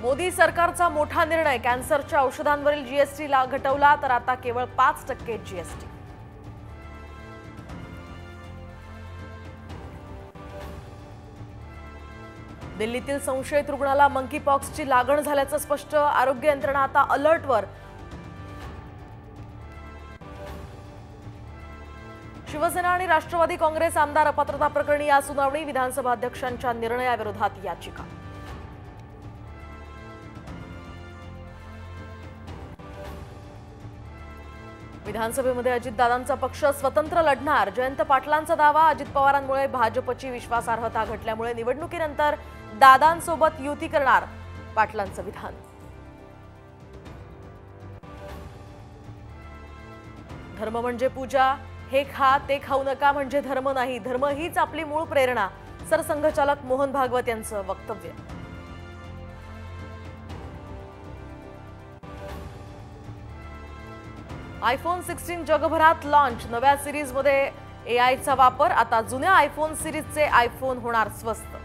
मोदी सरकारचा मोठा निर्णय, कॅन्सरच्या औषधांवरील जीएसटी ला घटवला तर आता केवळ 5% जीएसटी। दिल्लीतील संशयित रुग्णाला मंकीपॉक्सची लागण झाल्याचं स्पष्ट, आरोग्य यंत्रणा आता अलर्टवर। शिवसेना आणि राष्ट्रवादी काँग्रेस आमदार अपात्रता प्रकरणी आज सुनावणी, विधानसभा अध्यक्षांच्या निर्णयाविरोधात याचिका। विधानसभेमध्ये अजितदादांचा पक्ष स्वतंत्र लढणार, जयंत पाटलांचा दावा, अजित पवारांमुळे भाजपची विश्वासार्हता घटल्यामुळे निवडणुकीनंतर दादांसोबत युती करणार, पाटलांचं विधान। धर्म म्हणजे पूजा, हे खा ते खाऊ नका म्हणजे धर्म नाही, धर्म हीच आपली मूळ प्रेरणा, सरसंघचालक मोहन भागवत यांचं वक्तव्य। आयफोन 16 जगभरात लॉन्च, नव्या सिरीजमध्ये एआयचा वापर, आता जुन्या आयफोन सिरीजचे आयफोन होणार स्वस्त।